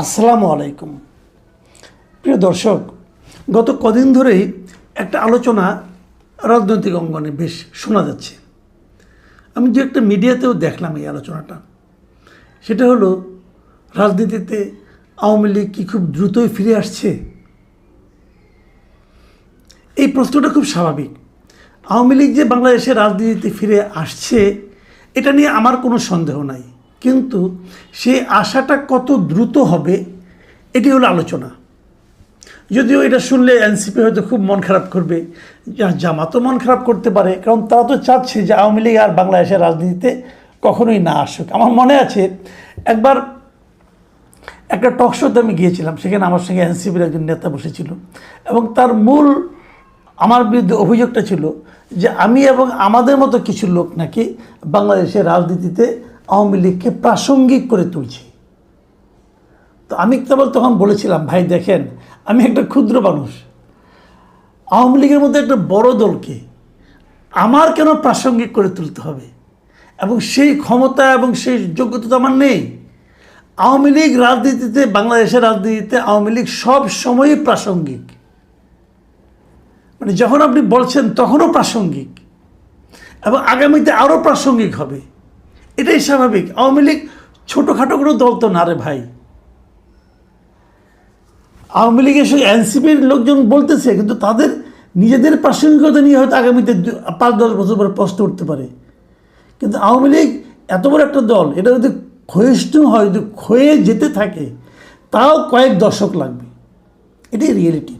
আসসালামু আলাইকুম। প্রিয় দর্শক, গত কদিন ধরেই একটা আলোচনা রাজনৈতিক অঙ্গনে বেশ শোনা যাচ্ছে। আমি যে একটা মিডিয়াতেও দেখলাম এই আলোচনাটা, সেটা হলো রাজনীতিতে আওয়ামী লীগ কি খুব দ্রুতই ফিরে আসছে? এই প্রশ্নটা খুব স্বাভাবিক। আওয়ামী লীগ যে বাংলাদেশের রাজনীতিতে ফিরে আসছে এটা নিয়ে আমার কোনো সন্দেহ নাই, কিন্তু সেই আশাটা কত দ্রুত হবে এটি হলো আলোচনা। যদিও এটা শুনলে এনসিপি হয়তো খুব মন খারাপ করবে, জামাতও মন খারাপ করতে পারে, কারণ তারা তো চাচ্ছে যে আওয়ামী লীগ আর বাংলাদেশের রাজনীতিতে কখনোই না আসুক। আমার মনে আছে একবার একটা টক শোতে আমি গিয়েছিলাম, সেখানে আমার সঙ্গে এনসিপির একজন নেতা বসেছিল এবং তার মূল আমার বিরুদ্ধে অভিযোগটা ছিল যে আমি এবং আমাদের মতো কিছু লোক নাকি বাংলাদেশের রাজনীতিতে আওয়ামী লীগকে প্রাসঙ্গিক করে তুলছি। তো আমি কেবল তখন বলেছিলাম, ভাই দেখেন, আমি একটা ক্ষুদ্র মানুষ, আওয়ামী লীগের মধ্যে একটা বড় দলকে আমার কেন প্রাসঙ্গিক করে তুলতে হবে, এবং সেই ক্ষমতা এবং সেই যোগ্যতা তো আমার নেই। আওয়ামী লীগ রাজনীতিতে, বাংলাদেশের রাজনীতিতে আওয়ামী লীগ সব সময়ই প্রাসঙ্গিক, মানে যখন আপনি বলছেন তখনও প্রাসঙ্গিক এবং আগামীতে আরও প্রাসঙ্গিক হবে, এটাই স্বাভাবিক। আওয়ামী লীগ ছোটোখাটো কোনো দল তো না রে ভাই। আওয়ামী লীগের সঙ্গে এনসিপির লোকজন বলতেছে, কিন্তু তাদের নিজেদের প্রাসঙ্গিকতা নিয়ে হয়তো আগামীতে 5-10 বছর পরে প্রশ্ন উঠতে পারে। কিন্তু আওয়ামী লীগ এত বড় একটা দল, এটা যদি ক্ষয়িষ্ণু হয়, যদি ক্ষয়ে যেতে থাকে, তাও কয়েক দশক লাগবে, এটাই রিয়েলিটি।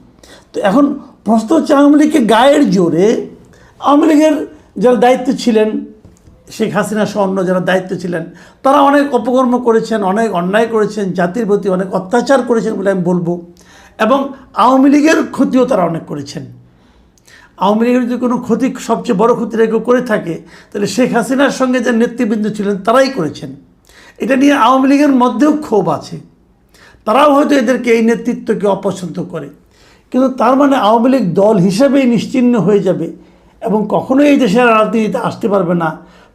তো এখন প্রশ্ন হচ্ছে, আওয়ামী লীগকে গায়ের জোরে, আওয়ামী লীগের যারা দায়িত্ব ছিলেন, শেখ হাসিনা সহ অন্য যারা দায়িত্ব ছিলেন, তারা অনেক অপকর্ম করেছেন, অনেক অন্যায় করেছেন, জাতির প্রতি অনেক অত্যাচার করেছেন বলে আমি বলবো, এবং আওয়ামী লীগের ক্ষতিও তারা অনেক করেছেন। আওয়ামী লীগের যদি কোনো ক্ষতি, সবচেয়ে বড় ক্ষতিটা কেউ করে থাকে, তাহলে শেখ হাসিনার সঙ্গে যে নেতৃবৃন্দ ছিলেন তারাই করেছেন। এটা নিয়ে আওয়ামী লীগের মধ্যেও ক্ষোভ আছে, তারাও হয়তো এদেরকে, এই নেতৃত্বকে অপছন্দ করে। কিন্তু তার মানে আওয়ামী লীগ দল হিসাবেই নিশ্চিহ্ন হয়ে যাবে এবং কখনোই এই দেশের রাজনীতিতে আসতে পারবে না,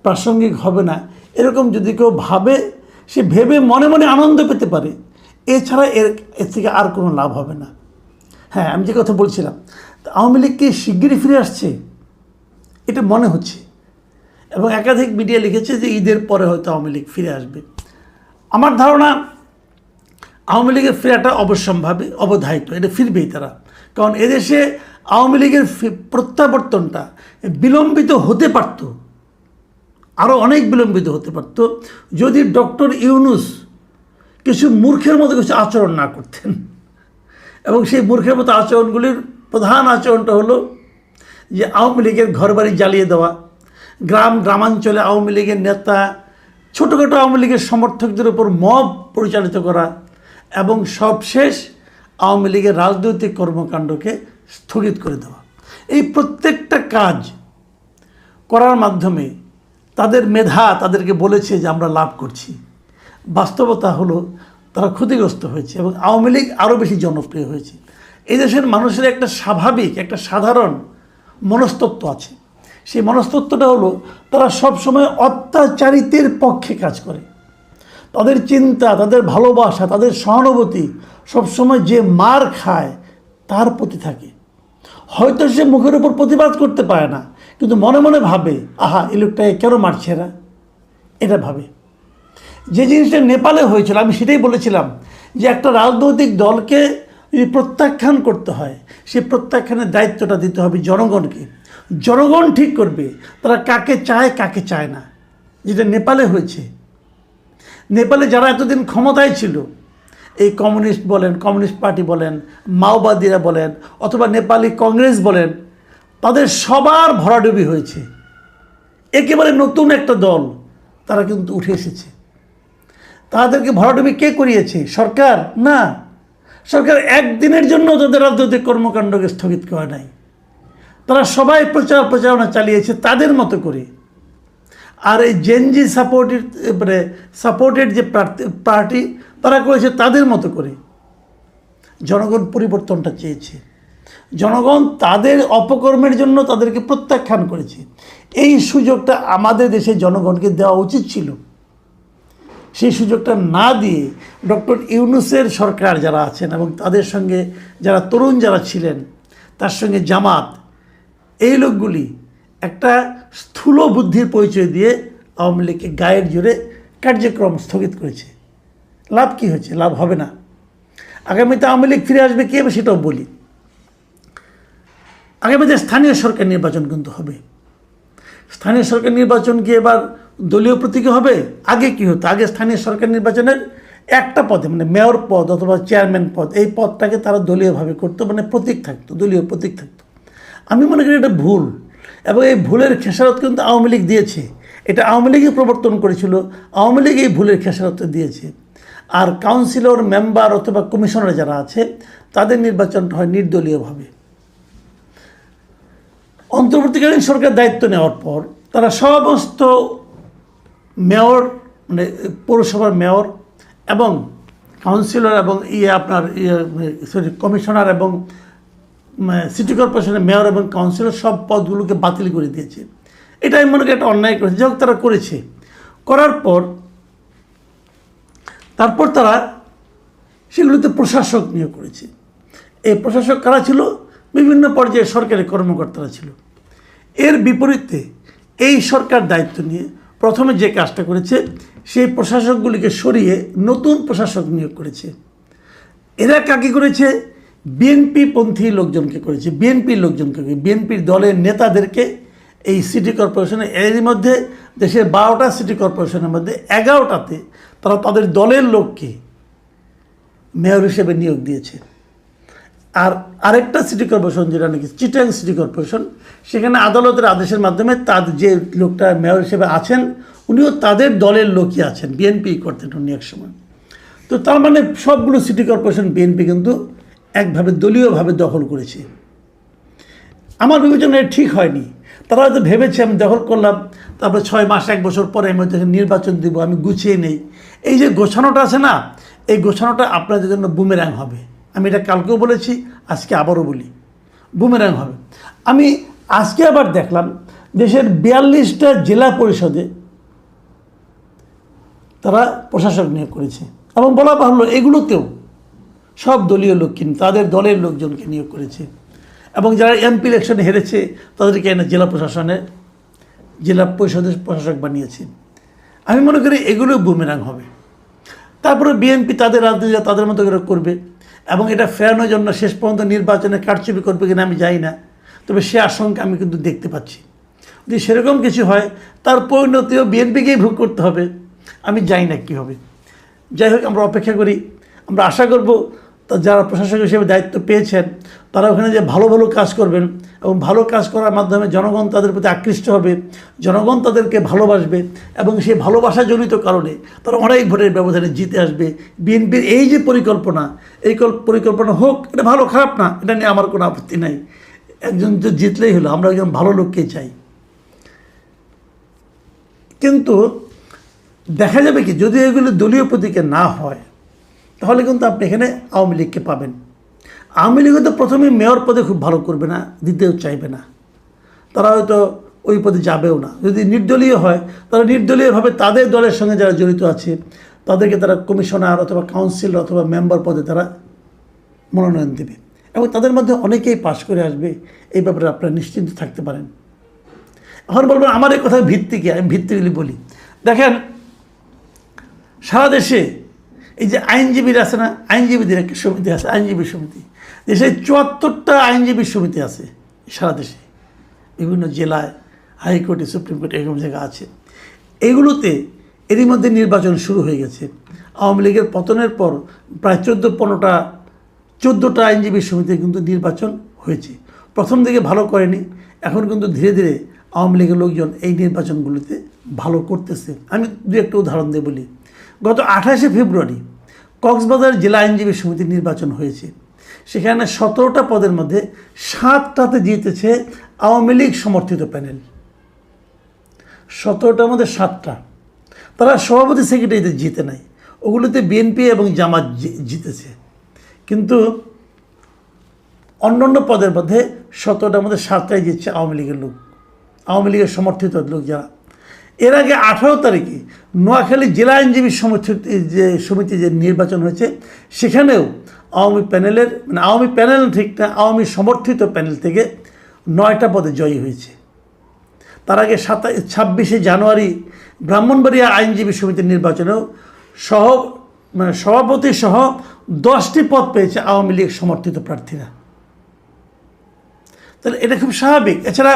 প্রাসঙ্গিক হবে না, এরকম যদি কেউ ভাবে, সে ভেবে মনে মনে আনন্দ পেতে পারে, এছাড়া এর থেকে আর কোনো লাভ হবে না। হ্যাঁ, আমি যে কথা বলছিলাম, আওয়ামী লীগ কি শিগগিরই ফিরে আসছে এটা মনে হচ্ছে, এবং একাধিক মিডিয়া লিখেছে যে ঈদের পরে হয়তো আওয়ামী লীগ ফিরে আসবে। আমার ধারণা আওয়ামী লীগের ফেরাটা অবশ্যম্ভাবী, অবধারিত, এটা ফিরবেই তারা। কারণ এদেশে আওয়ামী লীগের প্রত্যাবর্তনটা বিলম্বিত হতে পারত, আরও অনেক বিলম্বিত হতে পারত, যদি ডক্টর ইউনূস কিছু মূর্খের মতো কিছু আচরণ না করতেন। এবং সেই মূর্খের মতো আচরণগুলির প্রধান আচরণটা হলো যে আওয়ামী লীগের ঘরবাড়ি জ্বালিয়ে দেওয়া, গ্রামাঞ্চলে আওয়ামী লীগের নেতা, ছোটোখাটো আওয়ামী লীগের সমর্থকদের উপর মব পরিচালিত করা, এবং সবশেষ আওয়ামী লীগের রাজনৈতিক কর্মকাণ্ডকে স্থগিত করে দেওয়া। এই প্রত্যেকটা কাজ করার মাধ্যমে তাদের মেধা তাদেরকে বলেছে যে আমরা লাভ করছি। বাস্তবতা হলো তারা ক্ষতিগ্রস্ত হয়েছে এবং আওয়ামী লীগ আরও বেশি জনপ্রিয় হয়েছে। এই দেশের মানুষের একটা স্বাভাবিক, একটা সাধারণ মনস্তত্ত্ব আছে। সেই মনস্তত্ত্বটা হলো, তারা সবসময় অত্যাচারিতের পক্ষে কাজ করে। তাদের চিন্তা, তাদের ভালোবাসা, তাদের সহানুভূতি সবসময় যে মার খায় তার প্রতি থাকে। হয়তো সে মুখের উপর প্রতিবাদ করতে পারে না, কিন্তু মনে মনে ভাবে, আহা, এই লোকটাকে কেন মারছে এরা, এটা ভাবে। যে জিনিসটা নেপালে হয়েছিল, আমি সেটাই বলেছিলাম যে একটা রাজনৈতিক দলকে যদি প্রত্যাখ্যান করতে হয়, সেই প্রত্যাখ্যানের দায়িত্বটা দিতে হবে জনগণকে। জনগণ ঠিক করবে তারা কাকে চায়, কাকে চায় না, যেটা নেপালে হয়েছে। নেপালে যারা এতদিন ক্ষমতায় ছিল, এই কমিউনিস্ট বলেন, কমিউনিস্ট পার্টি বলেন, মাওবাদীরা বলেন, অথবা নেপালি কংগ্রেস বলেন, তাদের সবার ভরাডুবি হয়েছে। একেবারে নতুন একটা দল তারা কিন্তু উঠে এসেছে। তাদেরকে ভরাডুবি কে করিয়েছে? সরকার না। সরকার একদিনের জন্য তাদের রাজনৈতিক কর্মকাণ্ডকে স্থগিত করে নাই। তারা সবাই প্রচারণা চালিয়েছে তাদের মতো করে। আর এই জেনজি সাপোর্টেড যে পার্টি, তারা করেছে তাদের মতো করে। জনগণ পরিবর্তনটা চেয়েছে, জনগণ তাদের অপকর্মের জন্য তাদেরকে প্রত্যাখ্যান করেছে। এই সুযোগটা আমাদের দেশের জনগণকে দেওয়া উচিত ছিল, সেই সুযোগটা না দিয়ে ডক্টর ইউনূসের সরকার যারা আছেন এবং তাদের সঙ্গে যারা তরুণ যারা ছিলেন, তার সঙ্গে জামাত, এই লোকগুলি একটা স্থূল বুদ্ধির পরিচয় দিয়ে আওয়ামী লীগকে গায়ের জোরে কার্যক্রম স্থগিত করেছে। লাভ কি হয়েছে? লাভ হবে না। আগামীতে আওয়ামী লীগ ফিরে আসবে কি হবে সেটাও বলি। আগামীতে স্থানীয় সরকার নির্বাচন কিন্তু হবে। স্থানীয় সরকার নির্বাচন কি এবার দলীয় প্রতীকে হবে? আগে কি হতো? আগে স্থানীয় সরকার নির্বাচনের একটা পদে, মানে মেয়র পদ অথবা চেয়ারম্যান পদ, এই পদটাকে তারা দলীয়ভাবে করতো, মানে প্রতীক থাকতো, দলীয় প্রতীক থাকতো। আমি মনে করি এটা ভুল, এবং এই ভুলের খেসারত কিন্তু আওয়ামী লীগ দিয়েছে। এটা আওয়ামী লীগই প্রবর্তন করেছিল, আওয়ামী লীগ এই ভুলের খেসারত দিয়েছে। আর কাউন্সিলর, মেম্বার অথবা কমিশনার যারা আছে তাদের নির্বাচনটা হয় নির্দলীয়ভাবে। অন্তর্বর্তীকালীন সরকার দায়িত্ব নেওয়ার পর তারা সমস্ত মেয়র, মানে পৌরসভার মেয়র এবং কাউন্সিলর এবং কমিশনার এবং সিটি কর্পোরেশনের মেয়র এবং কাউন্সিলর সব পদগুলোকে বাতিল করে দিয়েছে। এটা আমি মনে করি একটা অন্যায় করেছে। যাই হোক, তারা করেছে। করার পর তারপর তারা সেগুলোতে প্রশাসক নিয়োগ করেছে। এই প্রশাসক কারা ছিল? বিভিন্ন পর্যায়ে সরকারি কর্মকর্তারা ছিল। এর বিপরীতে এই সরকার দায়িত্ব নিয়ে প্রথমে যে কাজটা করেছে, সেই প্রশাসকগুলিকে সরিয়ে নতুন প্রশাসক নিয়োগ করেছে। এরা কাকে করেছে? বিএনপি পন্থী লোকজনকে করেছে, বিএনপির লোকজনকে, বিএনপির দলের নেতাদেরকে এই সিটি কর্পোরেশনে। এরই মধ্যে দেশের 12টা সিটি কর্পোরেশনের মধ্যে 11টাতে তারা তাদের দলের লোককে মেয়র হিসেবে নিয়োগ দিয়েছে। আর আরেকটা সিটি কর্পোরেশন, যেটা নাকি চিটাং সিটি কর্পোরেশন, সেখানে আদালতের আদেশের মাধ্যমে তার যে লোকটা মেয়র হিসেবে আছেন উনিও তাদের দলের লোকই আছেন, বিএনপি করতেন উনি এক সময়। তো তার মানে সবগুলো সিটি কর্পোরেশন বিএনপি কিন্তু একভাবে দলীয়ভাবে দখল করেছে। আমার বিবেচনায় ঠিক হয়নি। তারা হয়তো ভেবেছে আমি দখল করলাম, তারপরে 6 মাস 1 বছর পরে আমি নির্বাচন দিব, আমি গুছিয়ে নেই। এই যে গোছানোটা আছে না, এই গোছানোটা আপনাদের জন্য বুমেরাং হবে। আমি এটা কালকেও বলেছি, আজকে আবারও বলি, বুমেরাং হবে। আমি আজকে আবার দেখলাম দেশের 42টা জেলা পরিষদে তারা প্রশাসক নিয়োগ করেছে, এবং বলা ভালো এগুলোতেও সব দলীয় লোক কিন্তু তাদের দলের লোকজনকে নিয়োগ করেছে। এবং যারা এমপি ইলেকশনে হেরেছে তাদেরকে এনে জেলা পরিষদের প্রশাসক বানিয়েছে। আমি মনে করি এগুলো বুমেরাং হবে। তারপরে বিএনপি তাদের রাজনীতি তাদের মতো করে করবে, এবং এটা ফেরানোর জন্য শেষ পর্যন্ত নির্বাচনে কারচুপি করবে কিনা আমি জানি না, তবে সে আশঙ্কা আমি কিন্তু দেখতে পাচ্ছি। যদি সেরকম কিছু হয় তার পরিণতিও বিএনপিকেই ভোগ করতে হবে। আমি জানি না কী হবে। যাই হোক, আমরা অপেক্ষা করি। আমরা আশা করব যারা প্রশাসক হিসেবে দায়িত্ব পেয়েছেন তারা ওখানে যে ভালো ভালো কাজ করবেন, এবং ভালো কাজ করার মাধ্যমে জনগণ তাদের প্রতি আকৃষ্ট হবে, জনগণ তাদেরকে ভালোবাসবে, এবং সেই ভালোবাসাজনিত কারণে তারা অনেক ভোটের ব্যবধানে জিতে আসবে। বিএনপির এই যে পরিকল্পনা, এই পরিকল্পনা হোক, এটা ভালো খারাপ না, এটা নিয়ে আমার কোনো আপত্তি নাই। একজন তো জিতলেই হলো, আমরা একজন ভালো লোককে চাই। কিন্তু দেখা যাবে কি, যদি এগুলো দলীয় প্রতীকে না হয় তাহলে কিন্তু আপনি এখানে আওয়ামী লীগকে পাবেন। আওয়ামী লীগ হয়তো প্রথমে মেয়র পদে খুব ভালো করবে না, দিতেও চাইবে না, তারা হয়তো ওই পদে যাবেও না। যদি নির্দলীয় হয় তারা নির্দলীয়ভাবে তাদের দলের সঙ্গে যারা জড়িত আছে তাদেরকে তারা কমিশনার অথবা কাউন্সিলর অথবা মেম্বার পদে তারা মনোনয়ন দেবে, এবং তাদের মধ্যে অনেকেই পাশ করে আসবে। এই ব্যাপারে আপনারা নিশ্চিন্ত থাকতে পারেন। এখন বলবেন আমার এই কথার ভিত্তি কি? আমি ভিত্তিগুলি বলি। দেখেন, সারা দেশে এই যে আইনজীবীরা আছে না, আইনজীবীদের একটা সমিতি আছে, আইনজীবী সমিতি। দেশে 74টা আইনজীবী সমিতি আছে সারা দেশে, বিভিন্ন জেলায়, হাইকোর্টে, সুপ্রিম কোর্টে, এরকম জায়গা আছে। এইগুলোতে এরই মধ্যে নির্বাচন শুরু হয়ে গেছে। আওয়ামী লীগের পতনের পর প্রায় 14টা আইনজীবী সমিতি কিন্তু নির্বাচন হয়েছে। প্রথম দিকে ভালো করেনি, এখন কিন্তু ধীরে ধীরে আওয়ামী লীগের লোকজন এই নির্বাচনগুলিতে ভালো করতেছে। আমি দু একটা উদাহরণ দিয়ে বলি। গত 28শে ফেব্রুয়ারি কক্সবাজার জেলা আইনজীবী সমিতির নির্বাচন হয়েছে। সেখানে 17টা পদের মধ্যে 7টাতে জিতেছে আওয়ামী লীগ সমর্থিত প্যানেল। 17টার মধ্যে 7টা। তারা সভাপতি সেক্রেটারিতে জিতে নাই, ওগুলোতে বিএনপি এবং জামাত জিতেছে। কিন্তু অন্যান্য পদের মধ্যে 17টার মধ্যে 7টাই জিতছে আওয়ামী লীগের লোক, আওয়ামী লীগের সমর্থিত লোক যারা। এর আগে 18 তারিখে নোয়াখালী জেলা আইনজীবী সমিতি যে নির্বাচন হয়েছে, সেখানেও আওয়ামী প্যানেলের, মানে আওয়ামী প্যানেল ঠিক না, আওয়ামী সমর্থিত প্যানেল থেকে 9টা পদে জয়ী হয়েছে। তার আগে 26শে জানুয়ারি ব্রাহ্মণবাড়িয়া আইনজীবী সমিতির নির্বাচনেও সভাপতি সহ 10টি পদ পেয়েছে আওয়ামী লীগ সমর্থিত প্রার্থীরা। তাহলে এটা খুব স্বাভাবিক। এছাড়া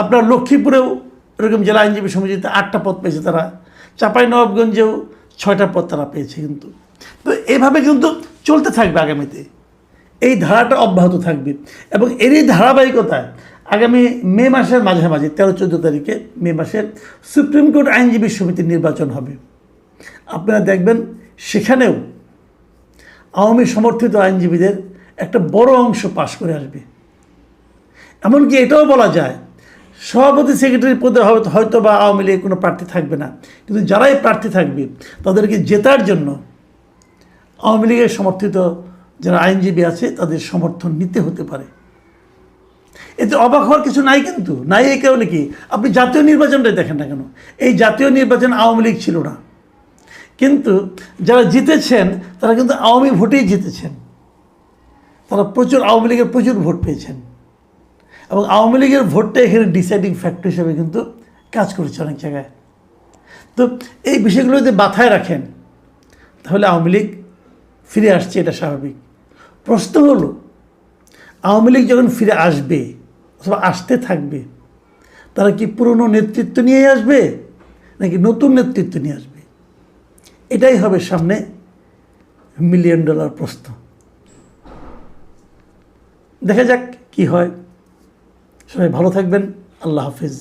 আপনার লক্ষ্মীপুরেও এরকম জেলা আইনজীবী সমিতিতে 8টা পদ পেয়েছে তারা, চাঁপাইনবাবগঞ্জেও 6টা পদ তারা পেয়েছে। কিন্তু তো এইভাবে কিন্তু চলতে থাকবে আগামীতে, এই ধারাটা অব্যাহত থাকবে। এবং এরই ধারাবাহিকতায় আগামী মে মাসের মাঝামাঝি 13-14 তারিখে মে মাসের সুপ্রিম কোর্ট আইনজীবী সমিতির নির্বাচন হবে। আপনারা দেখবেন সেখানেও আওয়ামী সমর্থিত আইনজীবীদের একটা বড় অংশ পাশ করে আসবে। এমনকি এটাও বলা যায় সভাপতি সেক্রেটারি পদে হয়তো বা আওয়ামী লীগের কোনো প্রার্থী থাকবে না, কিন্তু যারাই প্রার্থী থাকবে তাদেরকে জেতার জন্য আওয়ামী লীগের সমর্থিত যারা আইনজীবী আছে তাদের সমর্থন নিতে হতে পারে। এতে অবাক হওয়ার কিছু নাই, কিন্তু নাই এই কারণে কি, আপনি জাতীয় নির্বাচনটাই দেখেন না কেন, এই জাতীয় নির্বাচন আওয়ামী লীগ ছিল না, কিন্তু যারা জিতেছেন তারা কিন্তু আওয়ামী ভোটেই জিতেছেন। তারা আওয়ামী লীগের প্রচুর ভোট পেয়েছেন, এবং আওয়ামী লীগের ভোটটা এখানে ডিসাইডিং ফ্যাক্টর হিসেবে কিন্তু কাজ করেছে অনেক জায়গায়। তো এই বিষয়গুলো যদি মাথায় রাখেন তাহলে আওয়ামী লীগ ফিরে আসছে, এটা স্বাভাবিক। প্রশ্ন হলো আওয়ামী লীগ যখন ফিরে আসবে অথবা আসতে থাকবে, তারা কি পুরনো নেতৃত্ব নিয়ে আসবে নাকি নতুন নেতৃত্ব নিয়ে আসবে? এটাই হবে সামনে $1 মিলিয়ন প্রশ্ন। দেখা যাক কি হয়। সবাই ভালো থাকবেন। আল্লাহ হাফিজ।